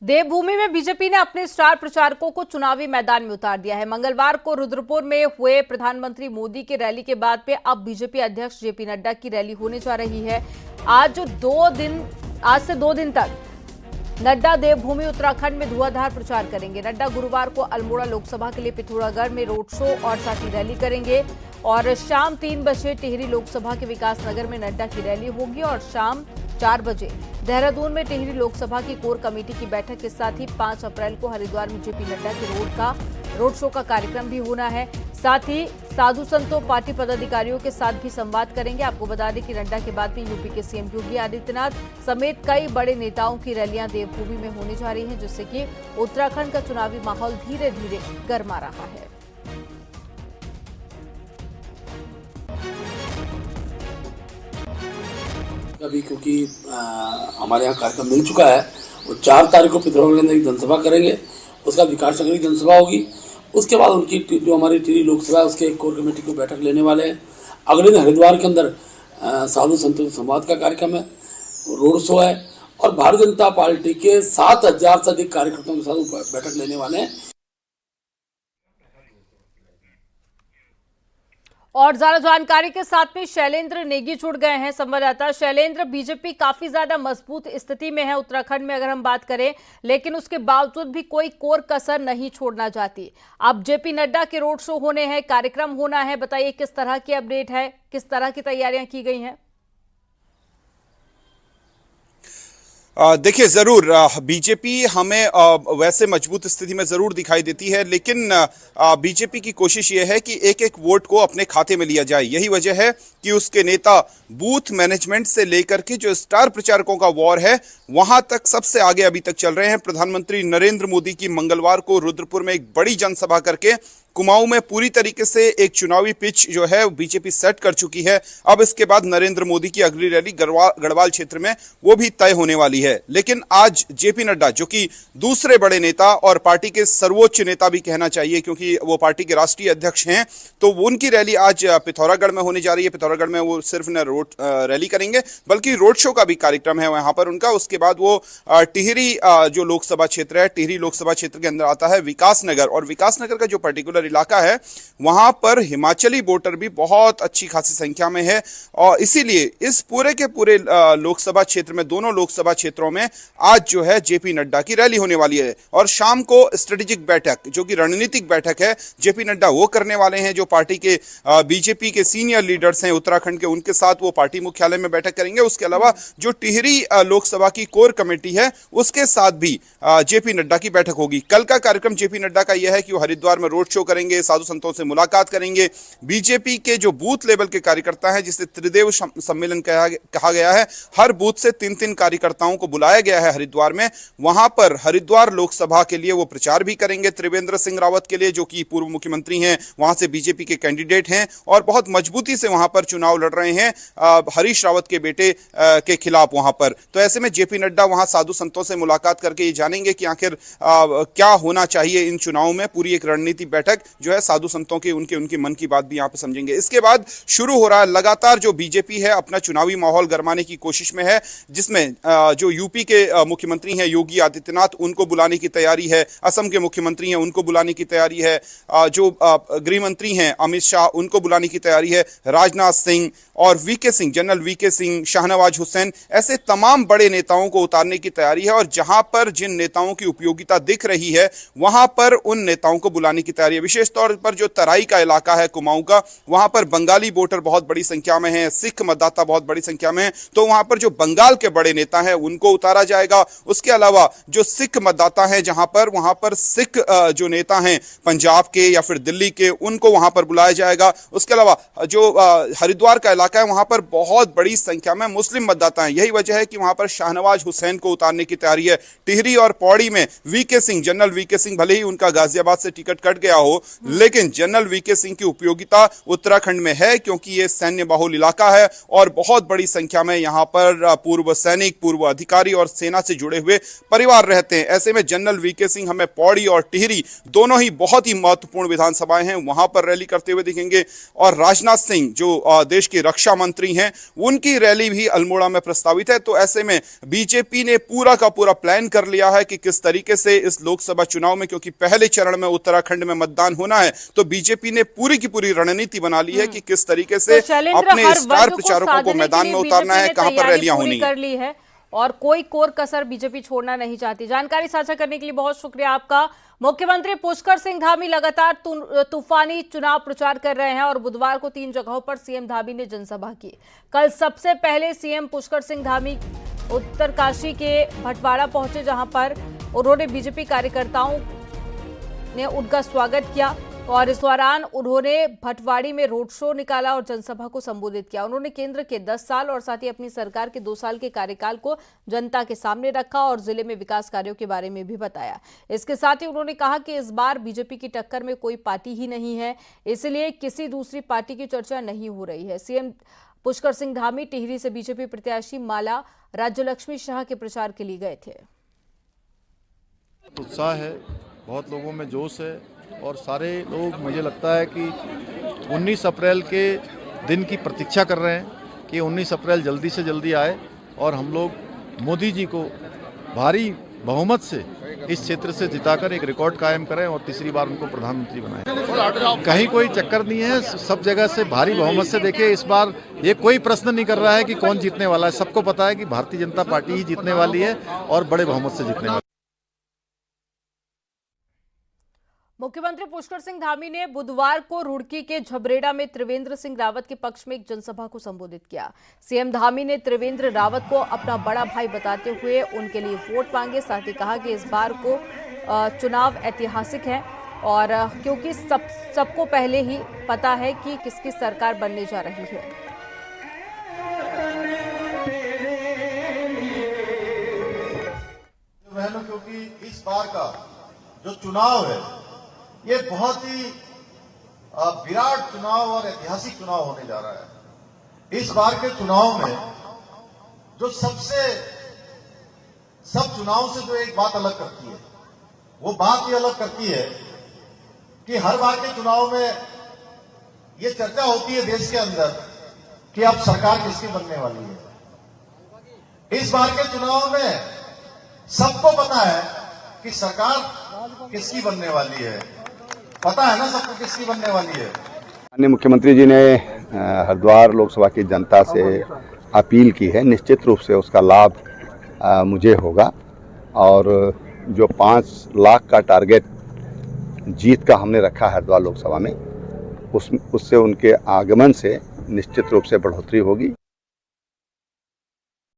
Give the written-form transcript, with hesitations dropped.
देवभूमि में बीजेपी ने अपने स्टार प्रचारकों को चुनावी मैदान में उतार दिया है। मंगलवार को रुद्रपुर में हुए प्रधानमंत्री मोदी की रैली के बाद में अब बीजेपी अध्यक्ष जेपी नड्डा की रैली होने जा रही है। आज से 2 दिन तक नड्डा देवभूमि उत्तराखंड में धुआंधार प्रचार करेंगे। नड्डा गुरुवार को अल्मोड़ा लोकसभा के लिए पिथौरागढ़ में रोड शो और साथ ही रैली करेंगे और शाम 3 बजे टिहरी लोकसभा के विकासनगर में नड्डा की रैली होगी और शाम 4 बजे देहरादून में टिहरी लोकसभा की कोर कमेटी की बैठक के साथ ही 5 अप्रैल को हरिद्वार में जेपी नड्डा के रोड शो का कार्यक्रम भी होना है। साथ ही साधु संतों पार्टी पदाधिकारियों के साथ भी संवाद करेंगे। आपको बता दें कि नड्डा के बाद में यूपी के सीएम योगी आदित्यनाथ समेत कई बड़े नेताओं की रैलियां देवभूमि में होने जा रही हैं, जिससे कि उत्तराखंड का चुनावी माहौल धीरे धीरे गर्मा रहा है। अभी क्योंकि हमारे यहाँ कार्यक्रम मिल चुका है और 4 तारीख को पिथौरागढ़ के अंदर एक जनसभा करेंगे, उसका विकास नगर की जनसभा होगी। उसके बाद उनकी जो हमारी टिहरी लोकसभा है उसके एक कोर कमेटी को बैठक लेने वाले हैं। अगले दिन हरिद्वार के अंदर साधु संतों संवाद का कार्यक्रम है, रोड शो है और भारतीय जनता पार्टी के 7,000 से अधिक कार्यकर्ताओं के साथ बैठक लेने वाले हैं। और ज्यादा जानकारी के साथ में शैलेंद्र नेगी जुड़ गए हैं संवाददाता। शैलेंद्र, बीजेपी काफी ज्यादा मजबूत स्थिति में है उत्तराखंड में अगर हम बात करें, लेकिन उसके बावजूद भी कोई कोर कसर नहीं छोड़ना चाहती। अब जेपी नड्डा के रोड शो होने हैं, कार्यक्रम होना है, बताइए किस तरह की अपडेट है, किस तरह की तैयारियां की गई हैं? देखिए, जरूर बीजेपी हमें वैसे मजबूत स्थिति में जरूर दिखाई देती है, लेकिन बीजेपी की कोशिश ये है कि एक एक वोट को अपने खाते में लिया जाए। यही वजह है कि उसके नेता बूथ मैनेजमेंट से लेकर के जो स्टार प्रचारकों का वॉर है वहां तक सबसे आगे अभी तक चल रहे हैं। प्रधानमंत्री नरेंद्र मोदी की मंगलवार को रुद्रपुर में एक बड़ी जनसभा करके कुमाऊं में पूरी तरीके से एक चुनावी पिच जो है बीजेपी सेट कर चुकी है। अब इसके बाद नरेंद्र मोदी की अगली रैली गढ़वाल क्षेत्र में वो भी तय होने वाली है। लेकिन आज जेपी नड्डा, जो कि दूसरे बड़े नेता और पार्टी के सर्वोच्च नेता भी कहना चाहिए क्योंकि वो पार्टी के राष्ट्रीय अध्यक्ष हैं, तो उनकी रैली आज पिथौरागढ़ में होने जा रही है। पिथौरागढ़ में वो सिर्फ न रोड रैली करेंगे बल्कि रोड शो का भी कार्यक्रम है वहां पर उनका। उसके बाद वो टिहरी जो लोकसभा क्षेत्र है, टिहरी लोकसभा क्षेत्र के अंदर आता है विकासनगर, और विकासनगर का जो पर्टिकुलर इलाका है वहां पर हिमाचली वोटर भी बहुत अच्छी खासी संख्या में है और इसीलिए इस पूरे के पूरे लोकसभा क्षेत्र में, दोनों लोकसभा क्षेत्रों में आज जो है जेपी नड्डा की रैली होने वाली है। और शाम को स्ट्रेटेजिक बैठक, जो कि रणनीतिक बैठक है, जेपी नड्डा वो करने वाले हैं। जो पार्टी के बीजेपी के सीनियर लीडर्स हैं उत्तराखंड के, उनके साथ वो पार्टी मुख्यालय में बैठक करेंगे। उसके अलावा जो टिहरी लोकसभा की कोर कमेटी है उसके साथ भी जेपी नड्डा की बैठक होगी। कल का कार्यक्रम जेपी नड्डा का यह है कि वो हरिद्वार में रोड शो करेंगे, साधु संतों से मुलाकात करेंगे। बीजेपी के जो बूथ लेवल के कार्यकर्ता हैं, जिसे त्रिदेव सम्मेलन कहा गया है, हर बूथ से 3-3 कार्यकर्ताओं को बुलाया गया है हरिद्वार में। वहां पर हरिद्वार लोकसभा के लिए वो प्रचार भी करेंगे त्रिवेंद्र सिंह रावत के लिए, जो कि पूर्व मुख्यमंत्री हैं, वहां से बीजेपी के कैंडिडेट हैं और बहुत मजबूती से वहां पर चुनाव लड़ रहे हैं हरीश रावत के बेटे के खिलाफ वहां पर। तो ऐसे में जेपी नड्डा वहां साधु संतों से मुलाकात करके ये जानेंगे कि आखिर क्या होना चाहिए इन चुनावों में। पूरी एक रणनीति बैठक जो है साधु संतों के उनके मन की बात भी यहां पे समझेंगे। इसके बाद शुरू हो रहा है लगातार जो बीजेपी है अपना चुनावी माहौल गरमाने की कोशिश में है, जिसमें जो यूपी के मुख्यमंत्री हैं योगी आदित्यनाथ, उनको बुलाने की तैयारी है। असम के मुख्यमंत्री हैं, उनको बुलाने की तैयारी है। जो गृह मंत्री हैं अमित शाह, उनको बुलाने की तैयारी है। राजनाथ सिंह और VK Singh, general VK Singh, Shahnawaz Hussain, ऐसे तमाम बड़े नेताओं को उतारने की तैयारी है। और जहां पर जिन नेताओं की उपयोगिता दिख रही है वहां पर उन नेताओं को बुलाने की तैयारी है। विशेष तौर पर जो तराई का इलाका है कुमाऊं का, वहां पर बंगाली वोटर बहुत बड़ी संख्या में है, सिख मतदाता बहुत बड़ी संख्या में है, तो वहां पर जो बंगाल के बड़े नेता हैं उनको उतारा जाएगा। उसके अलावा जो सिख मतदाता हैं वहां पर सिख जो नेता हैं पंजाब के या फिर दिल्ली के, उनको वहां पर बुलाया जाएगा। उसके अलावा जो हरिद्वार का इलाका है वहां पर बहुत बड़ी संख्या में मुस्लिम मतदाता हैं। यही वजह है कि वहां पर शाहनवाज हुसैन को उतारने की तैयारी है। टिहरी और पौड़ी में VK Singh, general VK Singh, भले ही उनका गाजियाबाद से टिकट कट गया हो, हो, लेकिन जनरल वीके सिंह की उपयोगिता उत्तराखंड में है क्योंकि ये सैन्य बाहुल इलाका है और बहुत बड़ी संख्या में यहाँ पर पूर्व सैनिक, पूर्व अधिकारी और सेना से जुड़े हुए परिवार रहते हैं। ऐसे में जनरल वीके सिंह हमें पौड़ी और टिहरी दोनों ही बहुत ही महत्वपूर्ण विधानसभाएं हैं, वहां पर रैली करते हुए दिखेंगे। और राजनाथ सिंह जो देश के रक्षा मंत्री हैं, उनकी रैली भी अल्मोड़ा में प्रस्तावित है। तो ऐसे में बीजेपी ने पूरा का पूरा प्लान कर लिया है कि किस तरीके से इस लोकसभा चुनाव में, क्योंकि पहले चरण में उत्तराखंड में मतदान होना है, तो बीजेपी ने पूरी की पूरी रणनीति बना ली है कि किस तरीके से अपने स्टार प्रचारकों को मैदान में उतारना है, कहां पर रैलियां होनी है। और कोई कोर कसर बीजेपी छोड़ना नहीं चाहती। जानकारी साझा करने के लिए बहुत शुक्रिया आपका। मुख्यमंत्री पुष्कर सिंह धामी लगातार तूफानी चुनाव प्रचार कर रहे हैं और बुधवार को 3 जगहों पर सीएम धामी ने जनसभा की। कल सबसे पहले सीएम पुष्कर सिंह धामी उत्तरकाशी के भटवाड़ा पहुंचे, जहां पर उन्होंने बीजेपी कार्यकर्ताओं ने उनका स्वागत किया और इस दौरान उन्होंने भटवाड़ी में रोड शो निकाला और जनसभा को संबोधित किया। उन्होंने केंद्र के 10 साल और साथ ही अपनी सरकार के 2 साल के कार्यकाल को जनता के सामने रखा और जिले में विकास कार्यों के बारे में भी बताया। इसके साथ ही उन्होंने कहा कि इस बार बीजेपी की टक्कर में कोई पार्टी ही नहीं है, इसलिए किसी दूसरी पार्टी की चर्चा नहीं हो रही है। सीएम पुष्कर सिंह धामी टिहरी से बीजेपी प्रत्याशी माला राज्यलक्ष्मी शाह के प्रचार के लिए गए थे। उत्साह है, बहुत लोगों में जोश है और सारे लोग, मुझे लगता है कि 19 अप्रैल के दिन की प्रतीक्षा कर रहे हैं कि 19 अप्रैल जल्दी से जल्दी आए और हम लोग मोदी जी को भारी बहुमत से इस क्षेत्र से जिताकर एक रिकॉर्ड कायम करें और तीसरी बार उनको प्रधानमंत्री बनाएं। कहीं कोई चक्कर नहीं है, सब जगह से भारी बहुमत से। देखिए, इस बार ये कोई प्रश्न नहीं कर रहा है कि कौन जीतने वाला है, सबको पता है कि भारतीय जनता पार्टी ही जीतने वाली है और बड़े बहुमत से जीतने वाली है। मुख्यमंत्री पुष्कर सिंह धामी ने बुधवार को रुड़की के झबरेड़ा में त्रिवेंद्र सिंह रावत के पक्ष में एक जनसभा को संबोधित किया। सीएम धामी ने त्रिवेंद्र रावत को अपना बड़ा भाई बताते हुए उनके लिए वोट मांगे। साथ ही कहा कि इस बार को चुनाव ऐतिहासिक है और क्योंकि सबको पहले ही पता है कि किसकी सरकार बनने जा रही है। क्योंकि इस बार का जो चुनाव है ये बहुत ही विराट चुनाव और ऐतिहासिक चुनाव होने जा रहा है। इस बार के चुनाव में जो सब चुनाव से जो एक बात अलग करती है, वो बात ये अलग करती है कि हर बार के चुनाव में ये चर्चा होती है देश के अंदर कि अब सरकार किसकी बनने वाली है। इस बार के चुनाव में सबको पता है कि सरकार किसकी बनने वाली है, पता है ना सबको किसकी बनने वाली है। माननीय मुख्यमंत्री जी ने हरिद्वार लोकसभा की जनता से अपील की है, निश्चित रूप से उसका लाभ मुझे होगा और जो 5 लाख का टारगेट जीत का हमने रखा है हरिद्वार लोकसभा में, उससे उनके आगमन से निश्चित रूप से बढ़ोतरी होगी।